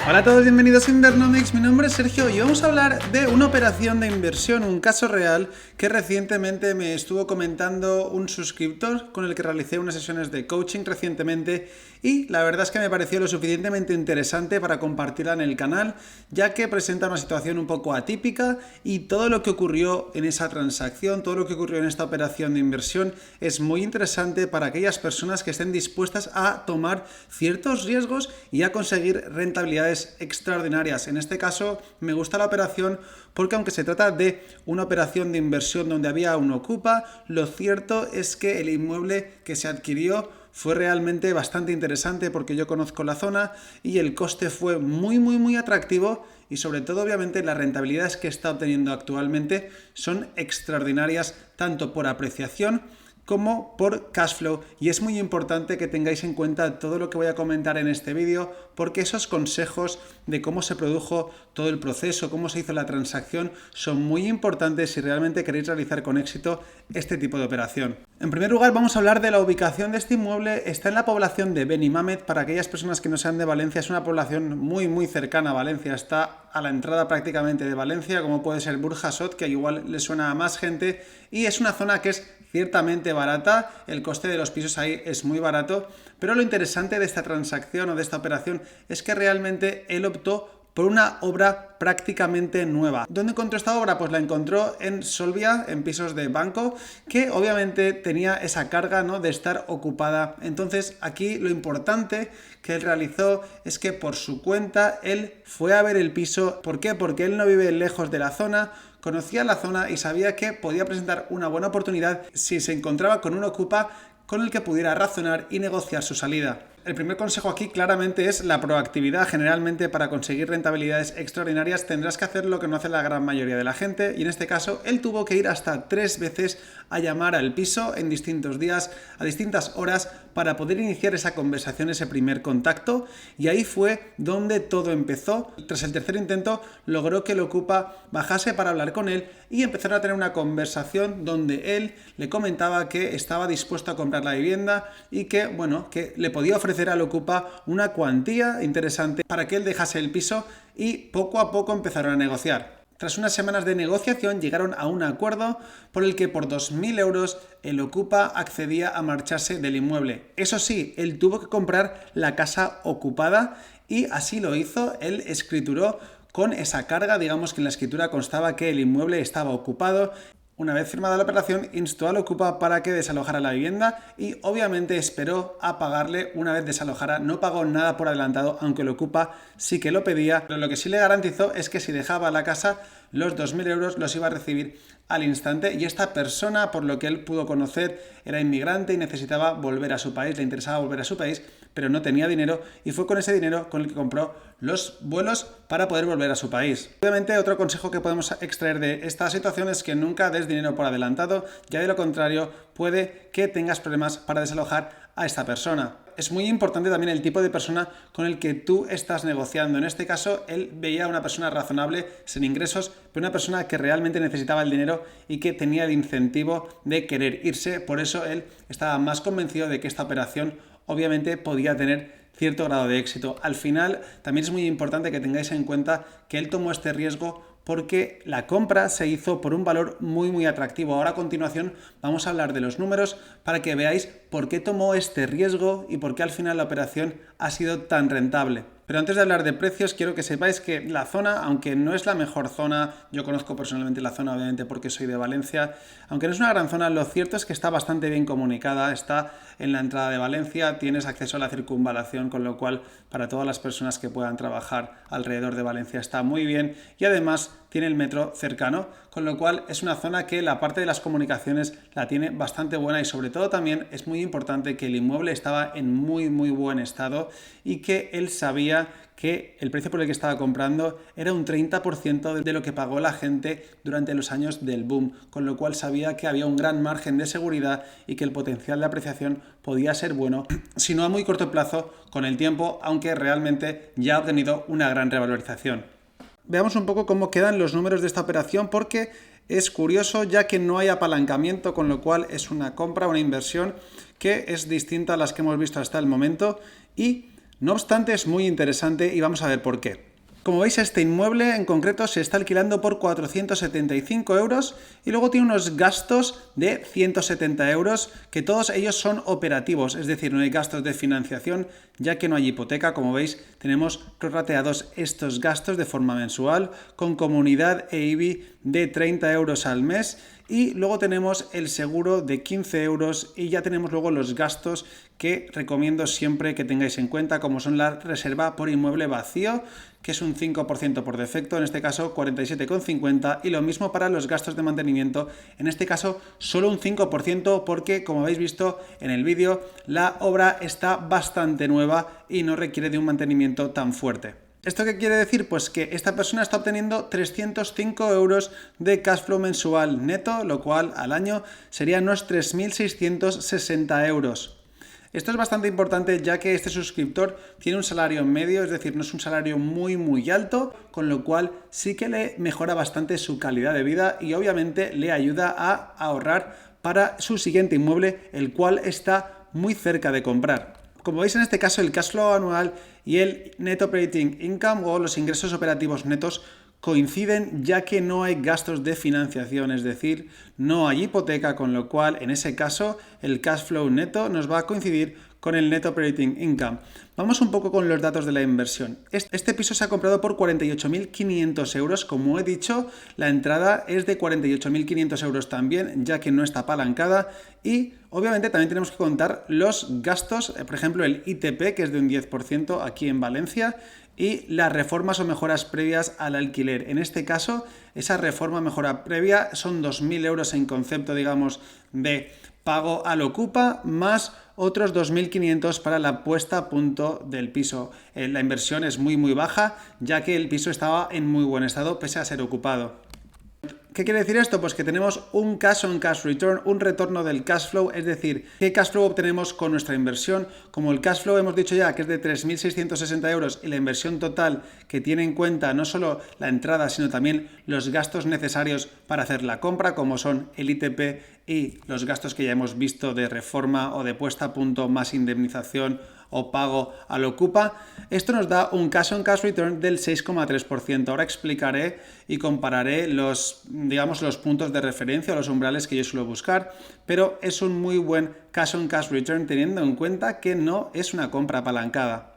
Hola a todos, bienvenidos a Invernomics, mi nombre es Sergio y vamos a hablar de una operación de inversión, un caso real que recientemente me estuvo comentando un suscriptor con el que realicé unas sesiones de coaching recientemente y la verdad es que me pareció lo suficientemente interesante para compartirla en el canal, ya que presenta una situación un poco atípica y todo lo que ocurrió en esa transacción, todo lo que ocurrió en esta operación de inversión es muy interesante para aquellas personas que estén dispuestas a tomar ciertos riesgos y a conseguir rentabilidades extraordinarias. En este caso me gusta la operación porque aunque se trata de una operación de inversión donde había un ocupa, lo cierto es que el inmueble que se adquirió fue realmente bastante interesante porque yo conozco la zona y el coste fue muy atractivo y sobre todo obviamente las rentabilidades que está obteniendo actualmente son extraordinarias tanto por apreciación como por cash flow, y es muy importante que tengáis en cuenta todo lo que voy a comentar en este vídeo porque esos consejos de cómo se produjo todo el proceso, cómo se hizo la transacción son muy importantes si realmente queréis realizar con éxito este tipo de operación. En primer lugar vamos a hablar de la ubicación de este inmueble. Está en la población de Benimamet. Para aquellas personas que no sean de Valencia, es una población muy cercana a Valencia, está a la entrada prácticamente de Valencia, como puede ser Burjasot, que igual le suena a más gente, y es una zona que es ciertamente barata, el coste de los pisos ahí es muy barato, pero lo interesante de esta transacción o de esta operación es que realmente él optó por una obra prácticamente nueva. ¿Dónde encontró esta obra? Pues la encontró en Solvia, en pisos de banco, que obviamente tenía esa carga, ¿no?, de estar ocupada. Entonces aquí lo importante que él realizó es que por su cuenta él fue a ver el piso. ¿Por qué? Porque él no vive lejos de la zona, conocía la zona y sabía que podía presentar una buena oportunidad si se encontraba con un ocupa con el que pudiera razonar y negociar su salida. El primer consejo aquí claramente es la proactividad. Generalmente para conseguir rentabilidades extraordinarias tendrás que hacer lo que no hace la gran mayoría de la gente, y en este caso él tuvo que ir hasta 3 veces a llamar al piso en distintos días, a distintas horas, para poder iniciar esa conversación, ese primer contacto, y ahí fue donde todo empezó. Tras el tercer intento logró que el ocupa bajase para hablar con él y empezaron a tener una conversación donde él le comentaba que estaba dispuesto a comprar la vivienda y que, bueno, que le podía ofrecer al ocupa una cuantía interesante para que él dejase el piso, y poco a poco empezaron a negociar. Tras unas semanas de negociación llegaron a un acuerdo por el que por 2.000 euros el ocupa accedía a marcharse del inmueble. Eso sí, él tuvo que comprar la casa ocupada y así lo hizo. Él escrituró con esa carga, digamos que en la escritura constaba que el inmueble estaba ocupado. Una vez firmada la operación, instó al ocupa para que desalojara la vivienda y obviamente esperó a pagarle una vez desalojara. No pagó nada por adelantado, aunque el ocupa sí que lo pedía, pero lo que sí le garantizó es que si dejaba la casa, los 2.000 euros los iba a recibir al instante, y esta persona, por lo que él pudo conocer, era inmigrante y necesitaba volver a su país, le interesaba volver a su país, pero no tenía dinero, y fue con ese dinero con el que compró los vuelos para poder volver a su país. Obviamente, otro consejo que podemos extraer de esta situación es que nunca des dinero por adelantado, ya de lo contrario puede que tengas problemas para desalojar a esta persona. Es muy importante también el tipo de persona con el que tú estás negociando. En este caso, él veía a una persona razonable, sin ingresos, pero una persona que realmente necesitaba el dinero y que tenía el incentivo de querer irse. Por eso él estaba más convencido de que esta operación obviamente podía tener cierto grado de éxito. Al final, también es muy importante que tengáis en cuenta que él tomó este riesgo porque la compra se hizo por un valor muy atractivo. Ahora a continuación vamos a hablar de los números para que veáis por qué tomó este riesgo y por qué al final la operación ha sido tan rentable. Pero antes de hablar de precios, quiero que sepáis que la zona, aunque no es la mejor zona, yo conozco personalmente la zona obviamente porque soy de Valencia, aunque no es una gran zona, lo cierto es que está bastante bien comunicada, está en la entrada de Valencia, tienes acceso a la circunvalación, con lo cual para todas las personas que puedan trabajar alrededor de Valencia está muy bien, y además tiene el metro cercano, con lo cual es una zona que la parte de las comunicaciones la tiene bastante buena, y sobre todo también es muy importante que el inmueble estaba en muy buen estado y que él sabía que el precio por el que estaba comprando era un 30% de lo que pagó la gente durante los años del boom, con lo cual sabía que había un gran margen de seguridad y que el potencial de apreciación podía ser bueno, si no a muy corto plazo, con el tiempo, aunque realmente ya ha obtenido una gran revalorización. Veamos un poco cómo quedan los números de esta operación, porque es curioso ya que no hay apalancamiento, con lo cual es una compra, una inversión que es distinta a las que hemos visto hasta el momento, y No obstante, es muy interesante y vamos a ver por qué. Como veis, este inmueble en concreto se está alquilando por 475 euros y luego tiene unos gastos de 170 euros, que todos ellos son operativos, es decir, no hay gastos de financiación, ya que no hay hipoteca. Como veis, tenemos prorrateados estos gastos de forma mensual, con comunidad e IBI de 30 euros al mes. Y luego tenemos el seguro de 15 euros y ya tenemos luego los gastos que recomiendo siempre que tengáis en cuenta, como son la reserva por inmueble vacío, que es un 5% por defecto, en este caso 47,50, y lo mismo para los gastos de mantenimiento, en este caso solo un 5% porque, como habéis visto en el vídeo, la obra está bastante nueva y no requiere de un mantenimiento tan fuerte. ¿Esto qué quiere decir? Pues que esta persona está obteniendo 305 euros de cash flow mensual neto, lo cual al año serían unos 3.660 euros. Esto es bastante importante, ya que este suscriptor tiene un salario medio, es decir, no es un salario muy alto, con lo cual sí que le mejora bastante su calidad de vida y obviamente le ayuda a ahorrar para su siguiente inmueble, el cual está muy cerca de comprar. Como veis, en este caso el cash flow anual y el net operating income, o los ingresos operativos netos, coinciden, ya que no hay gastos de financiación, es decir, no hay hipoteca, con lo cual en ese caso el cash flow neto nos va a coincidir con el net operating income. Vamos un poco con los datos de la inversión. Este piso se ha comprado por 48.500 euros. Como he dicho, la entrada es de 48.500 euros también, ya que no está apalancada. Y obviamente también tenemos que contar los gastos, por ejemplo el ITP, que es de un 10% aquí en Valencia, y las reformas o mejoras previas al alquiler. En este caso, esa reforma o mejora previa son 2.000 euros en concepto, digamos, de pago al ocupa, más otros 2.500 para la puesta a punto del piso. La inversión es muy baja, ya que el piso estaba en muy buen estado pese a ser ocupado. ¿Qué quiere decir esto? Pues que tenemos un cash on cash return, un retorno del cash flow, es decir, ¿qué cash flow obtenemos con nuestra inversión? Como el cash flow hemos dicho ya que es de 3.660 euros y la inversión total, que tiene en cuenta no solo la entrada, sino también los gastos necesarios para hacer la compra, como son el ITP y los gastos que ya hemos visto de reforma o de puesta a punto más indemnización o pago al ocupa, esto nos da un cash on cash return del 6,3%. Ahora explicaré y compararé los puntos de referencia o los umbrales que yo suelo buscar, pero es un muy buen cash on cash return teniendo en cuenta que no es una compra apalancada.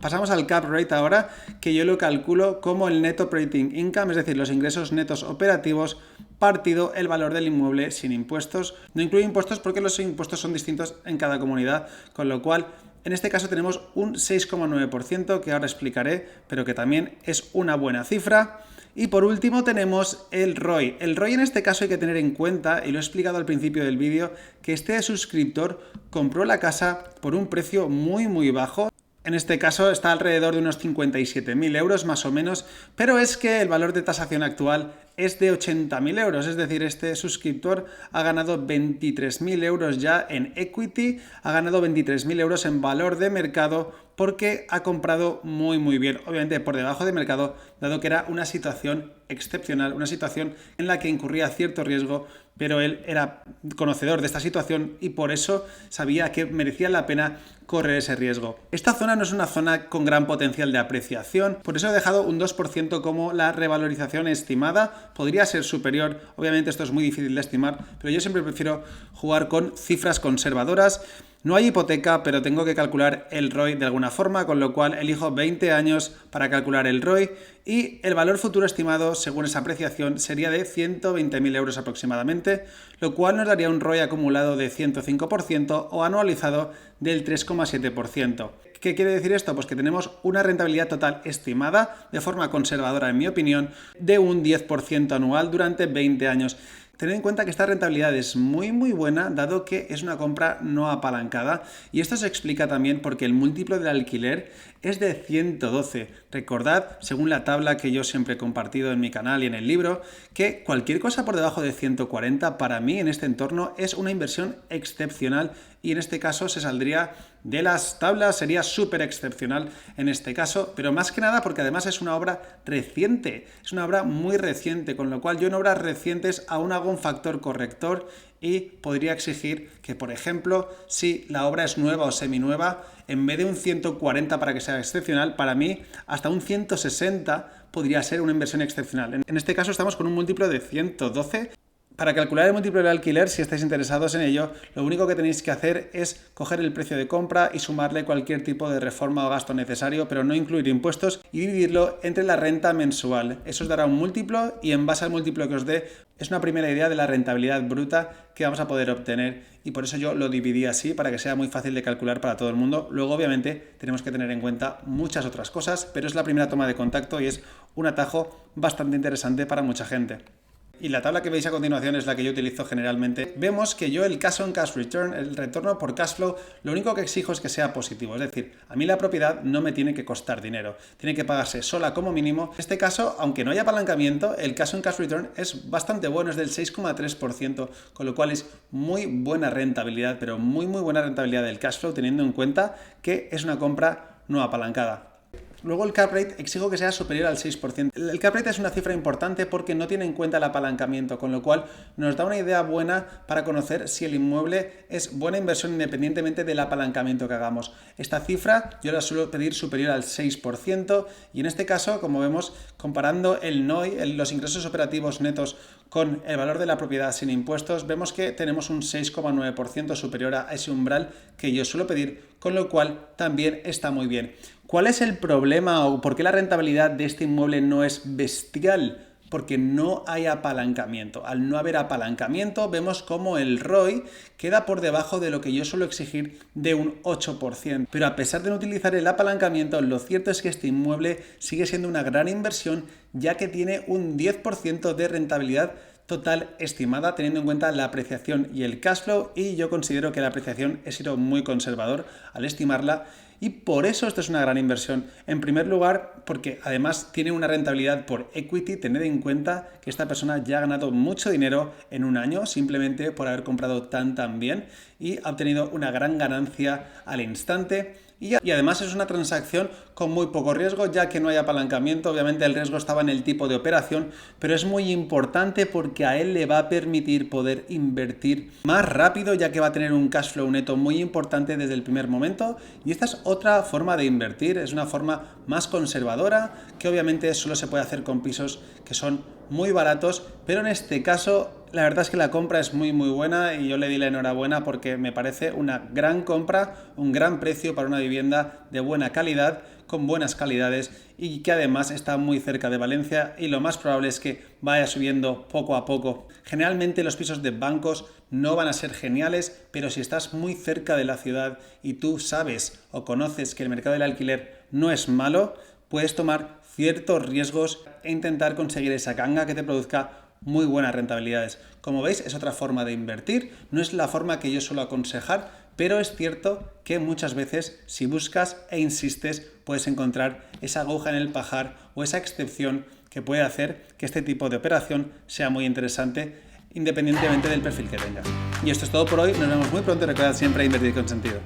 Pasamos al cap rate ahora, que yo lo calculo como el net operating income, es decir, los ingresos netos operativos partido el valor del inmueble sin impuestos. No incluye impuestos porque los impuestos son distintos en cada comunidad, con lo cual en este caso tenemos un 6,9% que ahora explicaré, pero que también es una buena cifra. Y por último tenemos el ROI. El ROI en este caso hay que tener en cuenta, y lo he explicado al principio del vídeo, que este suscriptor compró la casa por un precio muy bajo. En este caso está alrededor de unos 57.000 euros más o menos, pero es que el valor de tasación actual es de 80.000 euros, es decir, este suscriptor ha ganado 23.000 euros ya en equity, ha ganado 23.000 euros en valor de mercado porque ha comprado muy bien, obviamente por debajo de mercado, dado que era una situación excepcional, una situación en la que incurría cierto riesgo, pero él era conocedor de esta situación y por eso sabía que merecía la pena correr ese riesgo. Esta zona no es una zona con gran potencial de apreciación, por eso he dejado un 2% como la revalorización estimada. Podría ser superior, obviamente esto es muy difícil de estimar, pero yo siempre prefiero jugar con cifras conservadoras. No hay hipoteca, pero tengo que calcular el ROI de alguna forma, con lo cual elijo 20 años para calcular el ROI y el valor futuro estimado, según esa apreciación, sería de 120.000 euros aproximadamente, lo cual nos daría un ROI acumulado de 105% o anualizado del 3,7%. ¿Qué quiere decir esto? Pues que tenemos una rentabilidad total estimada, de forma conservadora en mi opinión, de un 10% anual durante 20 años. Tened en cuenta que esta rentabilidad es muy buena, dado que es una compra no apalancada, y esto se explica también porque el múltiplo del alquiler es de 112. Recordad, según la tabla que yo siempre he compartido en mi canal y en el libro, que cualquier cosa por debajo de 140 para mí en este entorno es una inversión excepcional y en este caso se saldría de las tablas, sería súper excepcional en este caso, pero más que nada porque además es una obra reciente, es una obra muy reciente, con lo cual yo en obras recientes aún hago un factor corrector y podría exigir que, por ejemplo, si la obra es nueva o seminueva, en vez de un 140 para que sea excepcional, para mí hasta un 160 podría ser una inversión excepcional. En este caso estamos con un múltiplo de 112. Para calcular el múltiplo del alquiler, si estáis interesados en ello, lo único que tenéis que hacer es coger el precio de compra y sumarle cualquier tipo de reforma o gasto necesario, pero no incluir impuestos, y dividirlo entre la renta mensual. Eso os dará un múltiplo y en base al múltiplo que os dé, es una primera idea de la rentabilidad bruta que vamos a poder obtener, y por eso yo lo dividí así para que sea muy fácil de calcular para todo el mundo. Luego, obviamente, tenemos que tener en cuenta muchas otras cosas, pero es la primera toma de contacto y es un atajo bastante interesante para mucha gente. Y la tabla que veis a continuación es la que yo utilizo generalmente. Vemos que yo el cash on cash return, el retorno por cash flow, lo único que exijo es que sea positivo. Es decir, a mí la propiedad no me tiene que costar dinero, tiene que pagarse sola como mínimo. En este caso, aunque no haya apalancamiento, el cash on cash return es bastante bueno, es del 6,3%, con lo cual es muy buena rentabilidad, pero muy buena rentabilidad del cash flow, teniendo en cuenta que es una compra no apalancada. Luego el cap rate exijo que sea superior al 6%. El cap rate es una cifra importante porque no tiene en cuenta el apalancamiento, con lo cual nos da una idea buena para conocer si el inmueble es buena inversión independientemente del apalancamiento que hagamos. Esta cifra yo la suelo pedir superior al 6% y en este caso, como vemos, comparando el NOI, los ingresos operativos netos, con el valor de la propiedad sin impuestos, vemos que tenemos un 6,9% superior a ese umbral que yo suelo pedir, con lo cual también está muy bien. ¿Cuál es el problema o por qué la rentabilidad de este inmueble no es bestial? Porque no hay apalancamiento. Al no haber apalancamiento, vemos como el ROI queda por debajo de lo que yo suelo exigir de un 8%. Pero a pesar de no utilizar el apalancamiento, lo cierto es que este inmueble sigue siendo una gran inversión, ya que tiene un 10% de rentabilidad total estimada, teniendo en cuenta la apreciación y el cash flow, y yo considero que la apreciación he sido muy conservador al estimarla, y por eso esto es una gran inversión. En primer lugar, porque además tiene una rentabilidad por equity. Tened en cuenta que esta persona ya ha ganado mucho dinero en un año simplemente por haber comprado tan bien y ha obtenido una gran ganancia al instante. Y además es una transacción con muy poco riesgo, ya que no hay apalancamiento. Obviamente el riesgo estaba en el tipo de operación, pero es muy importante porque a él le va a permitir poder invertir más rápido, ya que va a tener un cash flow neto muy importante desde el primer momento. Y esta es otra forma de invertir, es una forma más conservadora, que obviamente solo se puede hacer con pisos que son muy baratos, pero en este caso la verdad es que la compra es muy buena y yo le di la enhorabuena porque me parece una gran compra, un gran precio para una vivienda de buena calidad, con buenas calidades y que además está muy cerca de Valencia, y lo más probable es que vaya subiendo poco a poco. Generalmente los pisos de bancos no van a ser geniales, pero si estás muy cerca de la ciudad y tú sabes o conoces que el mercado del alquiler no es malo, puedes tomar ciertos riesgos e intentar conseguir esa ganga que te produzca muy buenas rentabilidades. Como veis, es otra forma de invertir, no es la forma que yo suelo aconsejar, pero es cierto que muchas veces, si buscas e insistes, puedes encontrar esa aguja en el pajar o esa excepción que puede hacer que este tipo de operación sea muy interesante, independientemente del perfil que tenga. Y esto es todo por hoy, nos vemos muy pronto y recordad siempre invertir con sentido.